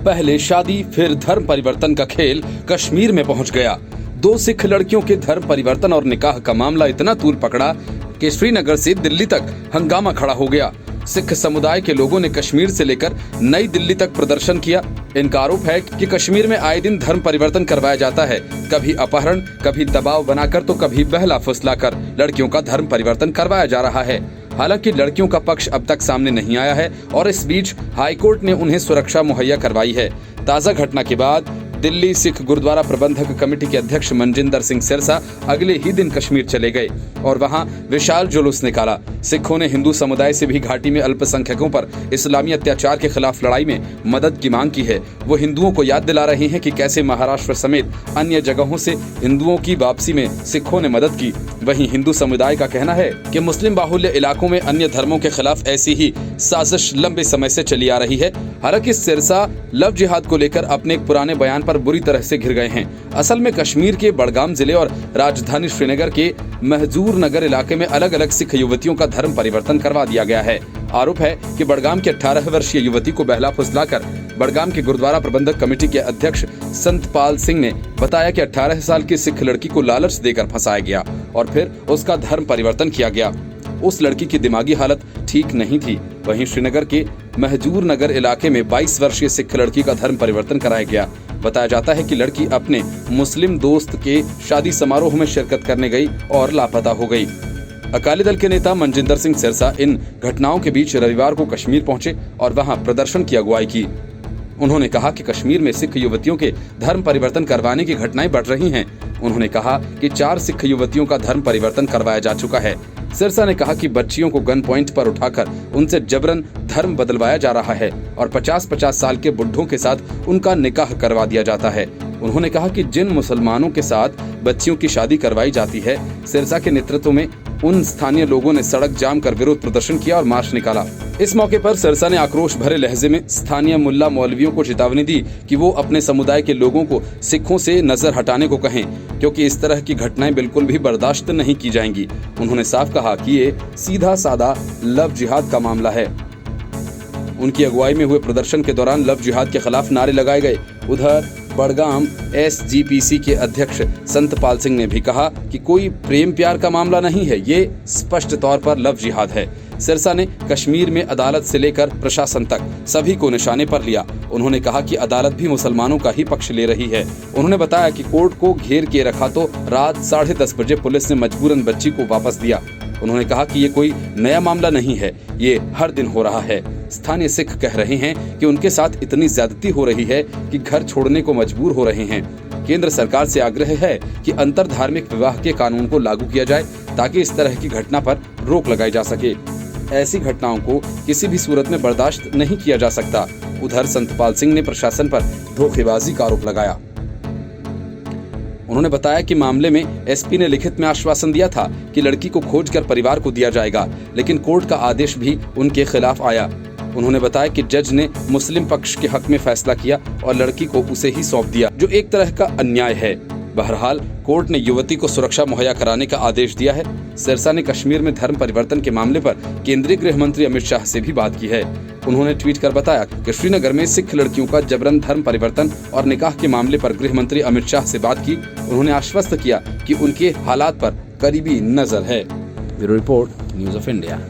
पहले शादी फिर धर्म परिवर्तन का खेल कश्मीर में पहुंच गया। 2 सिख लड़कियों के धर्म परिवर्तन और निकाह का मामला इतना तूल पकड़ा कि श्रीनगर से दिल्ली तक हंगामा खड़ा हो गया। सिख समुदाय के लोगों ने कश्मीर से लेकर नई दिल्ली तक प्रदर्शन किया। इनका आरोप है कि कश्मीर में आए दिन धर्म परिवर्तन करवाया जाता है, कभी अपहरण, कभी दबाव बनाकर तो कभी बहला फुसलाकर लड़कियों का धर्म परिवर्तन करवाया जा रहा है। हालांकि लड़कियों का पक्ष अब तक सामने नहीं आया है और इस बीच हाईकोर्ट ने उन्हें सुरक्षा मुहैया करवाई है। ताजा घटना के बाद दिल्ली सिख गुरुद्वारा प्रबंधक कमेटी के अध्यक्ष मनजिंदर सिंह सिरसा अगले ही दिन कश्मीर चले गए और वहां विशाल जुलूस निकाला। सिखों ने हिंदू समुदाय से भी घाटी में अल्पसंख्यकों पर इस्लामी अत्याचार के खिलाफ लड़ाई में मदद की मांग की है। वो हिंदुओं को याद दिला रहे हैं कि कैसे महाराष्ट्र समेत अन्य जगहों से हिंदुओं की वापसी में सिखों ने मदद की। वहीं हिंदू समुदाय का कहना है कि मुस्लिम बाहुल्य इलाकों में अन्य धर्मों के खिलाफ ऐसी ही साजिश लंबे समय से चली आ रही है। हालांकि सिरसा लव जिहाद को लेकर अपने एक पुराने बयान पर बुरी तरह से घिर गए हैं। असल में कश्मीर के बडगाम जिले और राजधानी श्रीनगर के महजूर नगर इलाके में अलग अलग सिख युवतियों का धर्म परिवर्तन करवा दिया गया है। आरोप है कि बडगाम की 18 वर्षीय युवती को बहला फुसलाकर बडगाम के गुरुद्वारा प्रबंधक कमेटी के अध्यक्ष संतपाल सिंह ने बताया कि 18 साल की सिख लड़की को लालच देकर फंसाया गया और फिर उसका धर्म परिवर्तन किया गया। उस लड़की की दिमागी हालत ठीक नहीं थी। वहीं श्रीनगर के महजूर नगर इलाके में 22 वर्षीय सिख लड़की का धर्म परिवर्तन कराया गया। बताया जाता है कि लड़की अपने मुस्लिम दोस्त के शादी समारोह में शिरकत करने गई और लापता हो गई। अकाली दल के नेता मनजिंदर सिंह सिरसा इन घटनाओं के बीच रविवार को कश्मीर पहुंचे और वहां प्रदर्शन की अगुवाई की। उन्होंने कहा कि कश्मीर में सिख युवतियों के धर्म परिवर्तन करवाने की घटनाएं बढ़ रही हैं। उन्होंने कहा कि 4 सिख युवतियों का धर्म परिवर्तन करवाया जा चुका है। सिरसा ने कहा कि बच्चियों को गन पॉइंट पर उठाकर उनसे जबरन धर्म बदलवाया जा रहा है और 50-50 साल के बुढ़ों के साथ उनका निकाह करवा दिया जाता है। उन्होंने कहा कि जिन मुसलमानों के साथ बच्चियों की शादी करवाई जाती है, सिरसा के नेतृत्व में उन स्थानीय लोगों ने सड़क जाम कर विरोध प्रदर्शन किया और मार्च निकाला। इस मौके पर सिरसा ने आक्रोश भरे लहजे में स्थानीय मुल्ला मौलवियों को चेतावनी दी कि वो अपने समुदाय के लोगों को सिखों से नजर हटाने को कहें, क्योंकि इस तरह की घटनाएं बिल्कुल भी बर्दाश्त नहीं की जाएंगी। उन्होंने साफ कहा कि ये सीधा साधा लव जिहाद का मामला है। उनकी अगुवाई में हुए प्रदर्शन के दौरान लव जिहाद के खिलाफ नारे लगाए गए। उधर बडगाम SGPC के अध्यक्ष संतपाल सिंह ने भी कहा कि कोई प्रेम प्यार का मामला नहीं है, ये स्पष्ट तौर पर लव जिहाद है। सिरसा ने कश्मीर में अदालत से लेकर प्रशासन तक सभी को निशाने पर लिया। उन्होंने कहा कि अदालत भी मुसलमानों का ही पक्ष ले रही है। उन्होंने बताया कि कोर्ट को घेर के रखा तो रात 10:30 बजे पुलिस ने मजबूरन बच्ची को वापस दिया। उन्होंने कहा कि ये कोई नया मामला नहीं है, ये हर दिन हो रहा है। स्थानीय सिख कह रहे हैं कि उनके साथ इतनी ज्यादती हो रही है कि घर छोड़ने को मजबूर हो रहे हैं। केंद्र सरकार से आग्रह है कि अंतर धार्मिक विवाह के कानून को लागू किया जाए ताकि इस तरह की घटना पर रोक लगाई जा सके। ऐसी घटनाओं को किसी भी सूरत में बर्दाश्त नहीं किया जा सकता। उधर संतपाल सिंह ने प्रशासन पर धोखेबाजी का आरोप लगाया। उन्होंने बताया कि मामले में SP ने लिखित में आश्वासन दिया था कि लड़की को खोजकर परिवार को दिया जाएगा, लेकिन कोर्ट का आदेश भी उनके खिलाफ आया। उन्होंने बताया कि जज ने मुस्लिम पक्ष के हक में फैसला किया और लड़की को उसे ही सौंप दिया, जो एक तरह का अन्याय है। बहरहाल कोर्ट ने युवती को सुरक्षा मुहैया कराने का आदेश दिया है। सिरसा ने कश्मीर में धर्म परिवर्तन के मामले पर केंद्रीय गृह मंत्री अमित शाह से भी बात की है। उन्होंने ट्वीट कर बताया कि श्रीनगर में सिख लड़कियों का जबरन धर्म परिवर्तन और निकाह के मामले पर गृह मंत्री अमित शाह से बात की। उन्होंने आश्वस्त किया कि उनके हालात पर करीबी नजर है। Bureau report, news of India.